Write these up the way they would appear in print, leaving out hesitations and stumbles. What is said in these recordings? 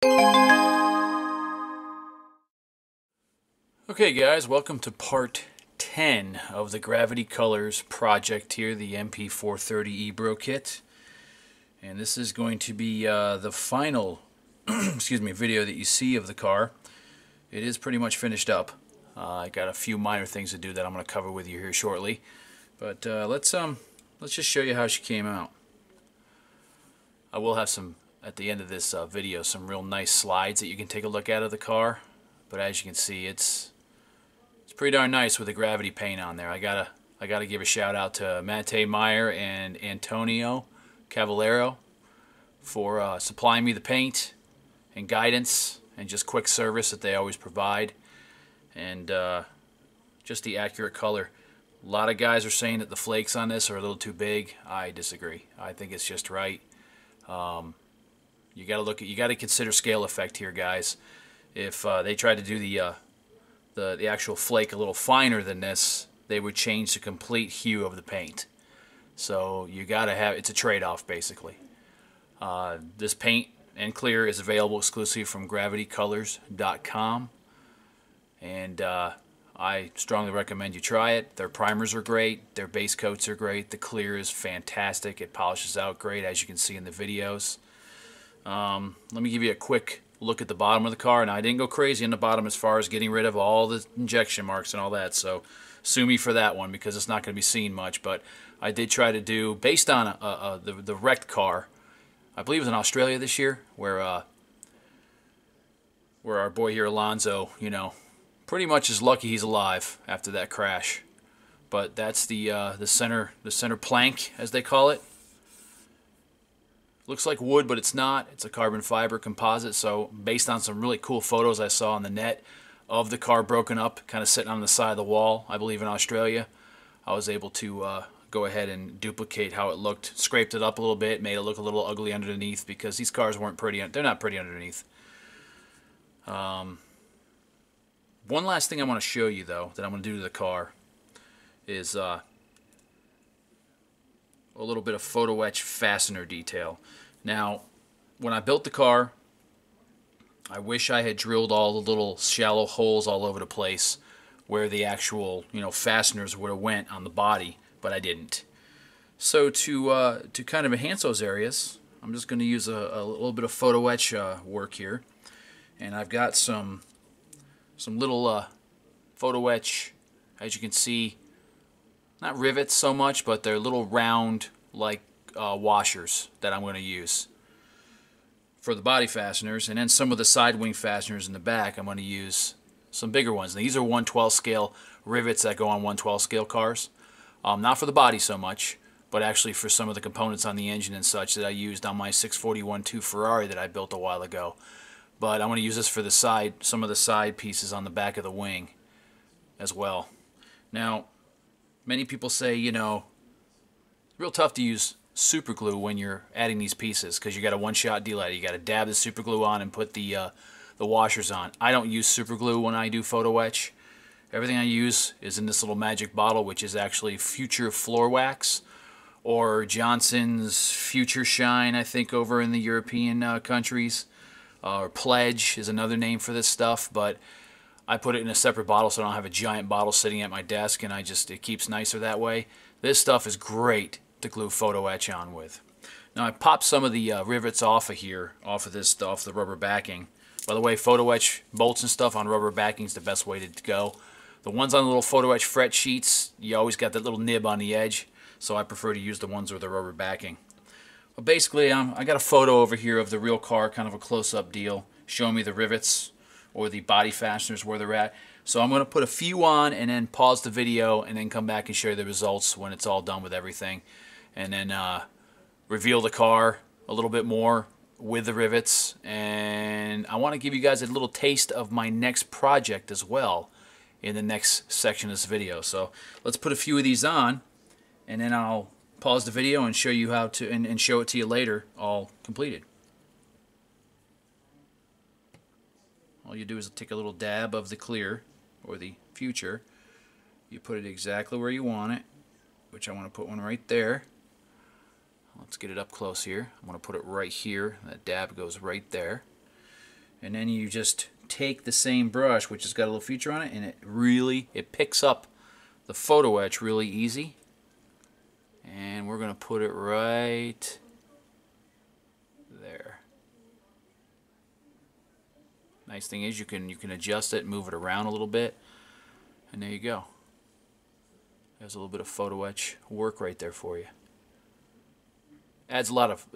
Okay guys, welcome to part 10 of the Gravity Colors project here, the MP4-30 Ebbro kit. And this is going to be the final video that you see of the car. It is pretty much finished up. I got a few minor things to do that I'm going to cover with you here shortly. But let's just show you how she came out. I will have some, at the end of this video, some real nice slides that you can take a look at of the car. But as you can see, it's pretty darn nice with the gravity paint on there. I gotta give a shout out to Matte Meyer and Antonio Cavallero for supplying me the paint and guidance and just quick service that they always provide, and just the accurate color. A lot of guys are saying that the flakes on this are a little too big. I disagree. I think it's just right. You gotta consider scale effect here, guys. If they tried to do the actual flake a little finer than this, they would change the complete hue of the paint. So you gotta have, it's a trade-off basically. This paint and clear is available exclusively from gravitycolors.com, and I strongly recommend you try it. Their primers are great, their base coats are great, the clear is fantastic, it polishes out great as you can see in the videos. Let me give you a quick look at the bottom of the car. Now, I didn't go crazy in the bottom as far as getting rid of all the injection marks and all that, so sue me for that one because it's not going to be seen much. But I did try to do, based on the wrecked car, I believe it was in Australia this year, where our boy here, Alonzo, you know, pretty much is lucky he's alive after that crash. But that's the center plank, as they call it. Looks like wood, but it's not. It's a carbon fiber composite. So based on some really cool photos I saw on the net of the car broken up, kind of sitting on the side of the wall, I believe in Australia, I was able to go ahead and duplicate how it looked, scraped it up a little bit, made it look a little ugly underneath because these cars weren't pretty. They're not pretty underneath. One last thing I want to show you, though, that I'm going to do to the car is a little bit of Photo-Etch fastener detail. Now, when I built the car, I wish I had drilled all the little shallow holes all over the place where the actual, fasteners would have went on the body, but I didn't. So to kind of enhance those areas, I'm just going to use a little bit of Photo-Etch work here, and I've got some little Photo-Etch, as you can see. Not rivets so much, but they're little round like washers that I'm going to use for the body fasteners, and then some of the side wing fasteners in the back I'm going to use some bigger ones. Now, these are 1/12 scale rivets that go on 1/12 scale cars. Not for the body so much, but actually for some of the components on the engine and such that I used on my 641-2 Ferrari that I built a while ago. But I'm going to use this for the side, some of the side pieces on the back of the wing as well. Now, many people say, it's real tough to use super glue when you're adding these pieces because you got a one-shot deal at it. You got to dab the super glue on and put the washers on. I don't use super glue when I do Photo-Etch. Everything I use is in this little magic bottle, which is actually Future Floor Wax, or Johnson's Future Shine, I think, over in the European countries. Or Pledge is another name for this stuff, but I put it in a separate bottle so I don't have a giant bottle sitting at my desk, and it keeps nicer that way. This stuff is great to glue Photo-Etch on with. Now, I popped some of the rivets off of here, off the rubber backing. By the way, Photo-Etch bolts and stuff on rubber backing is the best way to go. The ones on the little Photo-Etch fret sheets, you always got that little nib on the edge, so I prefer to use the ones with the rubber backing. But basically, I got a photo over here of the real car, kind of a close-up deal, showing me the rivets or the body fasteners where they're at. So I'm going to put a few on and then pause the video and then come back and share the results when it's all done with everything. And then reveal the car a little bit more with the rivets. And I want to give you guys a little taste of my next project as well in the next section of this video. So let's put a few of these on, and then I'll pause the video and show you how to, and show it to you later all completed. All you do is take a little dab of the clear or the Future. You put it exactly where you want it, which I want to put one right there. Let's get it up close here. I'm going to put it right here. That dab goes right there. and then you just take the same brush, which has got a little feature on it, and it picks up the photo etch really easy. And we're going to put it right there. Nice thing is you can adjust it, move it around a little bit, and there you go. There's a little bit of photo etch work right there for you. Adds a lot of,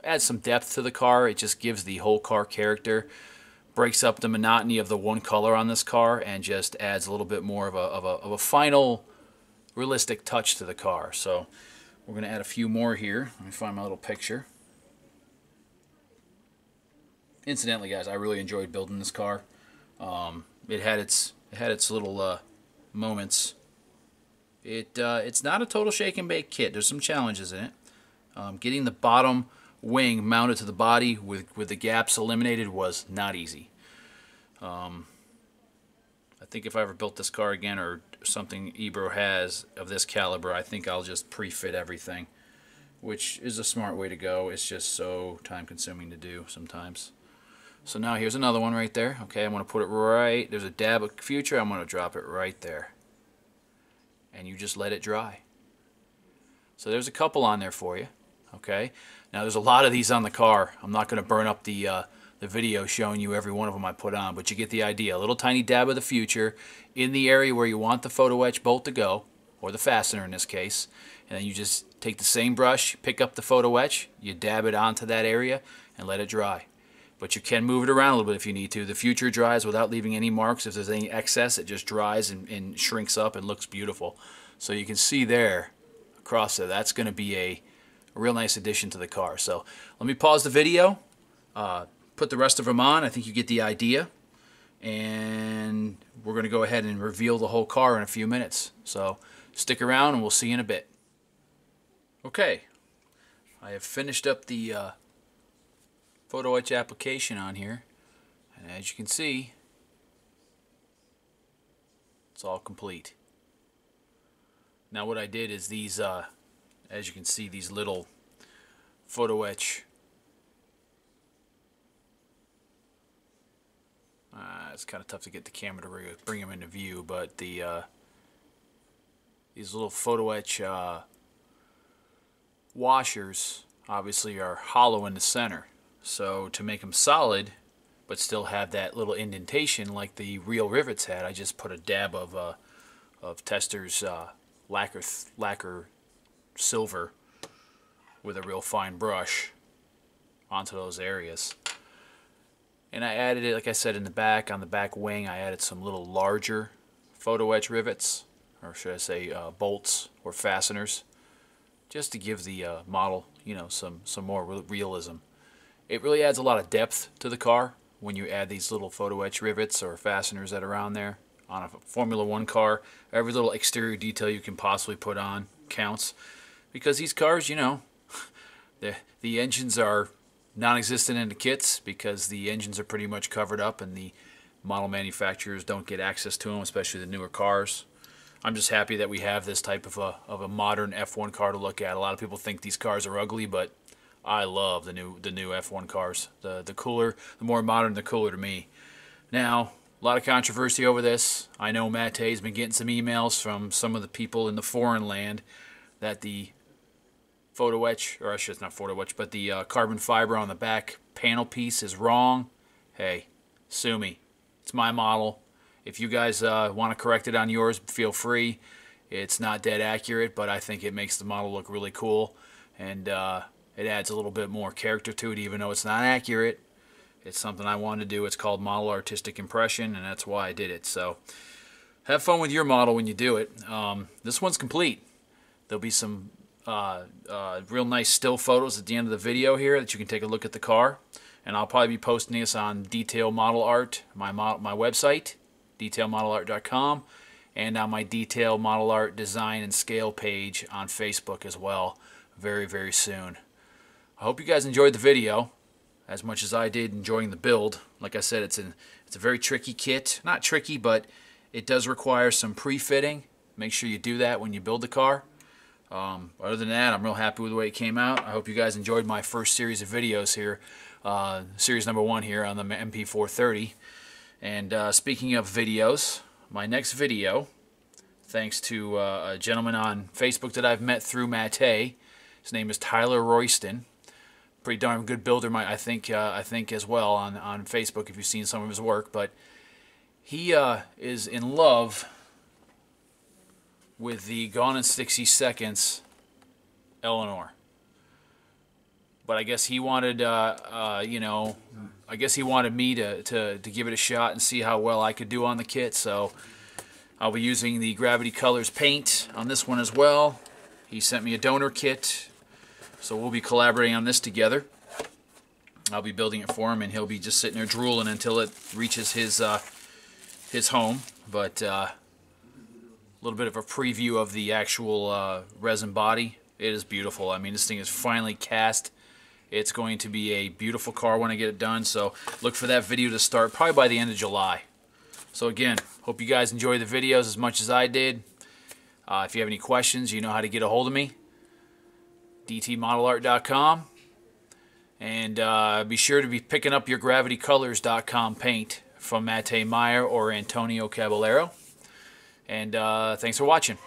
adds some depth to the car. It just gives the whole car character, breaks up the monotony of the one color on this car, and just adds a little bit more of a final realistic touch to the car. So we're going to add a few more here. Let me find my little picture. Incidentally, guys, I really enjoyed building this car. It had its little moments. It's not a total shake and bake kit. There's some challenges in it. Getting the bottom wing mounted to the body with the gaps eliminated was not easy. I think if I ever built this car again, or something Ebbro has of this caliber, I think I'll just pre-fit everything, which is a smart way to go. It's just so time consuming to do sometimes. So now here's another one right there. Okay, I'm going to put it right, there's a dab of future, I'm going to drop it right there. And you just let it dry. So there's a couple on there for you. Okay, now there's a lot of these on the car. I'm not going to burn up the video showing you every one of them I put on, but you get the idea. A little tiny dab of the future in the area where you want the photo etch bolt to go, or the fastener in this case, and then you just take the same brush, pick up the photo etch, you dab it onto that area, and let it dry. But you can move it around a little bit if you need to. The future dries without leaving any marks. If there's any excess, it just dries and shrinks up and looks beautiful. So you can see there, across there, that's going to be a real nice addition to the car. So let me pause the video, put the rest of them on. I think you get the idea. And we're going to go ahead and reveal the whole car in a few minutes. So stick around and we'll see you in a bit. Okay, I have finished up the photo etch application on here, and as you can see, it's all complete. Now what I did is these, as you can see, these little photo etch, it's kind of tough to get the camera to bring them into view, but the these little photo etch washers obviously are hollow in the center. So to make them solid but still have that little indentation like the real rivets had, I just put a dab of Tester's lacquer silver with a real fine brush onto those areas. And I added it, like I said, in the back, on the back wing, I added some little larger photo etch rivets, or should I say bolts or fasteners, just to give the model, some more realism. It really adds a lot of depth to the car when you add these little photo etch rivets or fasteners that are on there. On a Formula One car, every little exterior detail you can possibly put on counts, because these cars, the engines are non-existent in the kits because the engines are pretty much covered up and the model manufacturers don't get access to them, especially the newer cars. I'm just happy that we have this type of a modern F1 car to look at. A lot of people think these cars are ugly, but I love the new F1 cars. The cooler, the more modern, the cooler to me. Now, a lot of controversy over this. I know Matte's been getting some emails from some of the people in the foreign land that the photo etch, or I should not photo etch, but the carbon fiber on the back panel piece is wrong. Hey, sue me. It's my model. If you guys want to correct it on yours, feel free. It's not dead accurate, but I think it makes the model look really cool, and it adds a little bit more character to it, even though it's not accurate. It's something I wanted to do. It's called model artistic impression, and that's why I did it. So have fun with your model when you do it. This one's complete. There'll be some real nice still photos at the end of the video here that you can take a look at the car, and I'll probably be posting this on Detail Model Art, my website, detailmodelart.com, and on my Detail Model Art Design and Scale page on Facebook as well, very, very soon. I hope you guys enjoyed the video as much as I did enjoying the build. Like I said, it's a very tricky kit. Not tricky, but it does require some pre-fitting. Make sure you do that when you build the car. Other than that, I'm real happy with the way it came out. I hope you guys enjoyed my first series of videos here series number 1 here on the MP4-30. And speaking of videos, my next video, thanks to a gentleman on Facebook that I've met through Mate. His name is Tyler Royston. Pretty darn good builder, I think as well on Facebook if you've seen some of his work. But he is in love with the Gone in 60 Seconds Eleanor. But I guess he wanted, you know, I guess he wanted me to give it a shot and see how well I could do on the kit. So I'll be using the Gravity Colors paint on this one as well. He sent me a donor kit, so we'll be collaborating on this together. I'll be building it for him, and he'll be just sitting there drooling until it reaches his home. But a little bit of a preview of the actual resin body. It is beautiful. I mean, this thing is finally cast. It's going to be a beautiful car when I get it done, so look for that video to start probably by the end of July. So again, hope you guys enjoy the videos as much as I did. If you have any questions, you know how to get a hold of me. dtmodelart.com. And be sure to be picking up your gravitycolors.com paint from Mate Meyer or Antonio Caballero. And thanks for watching.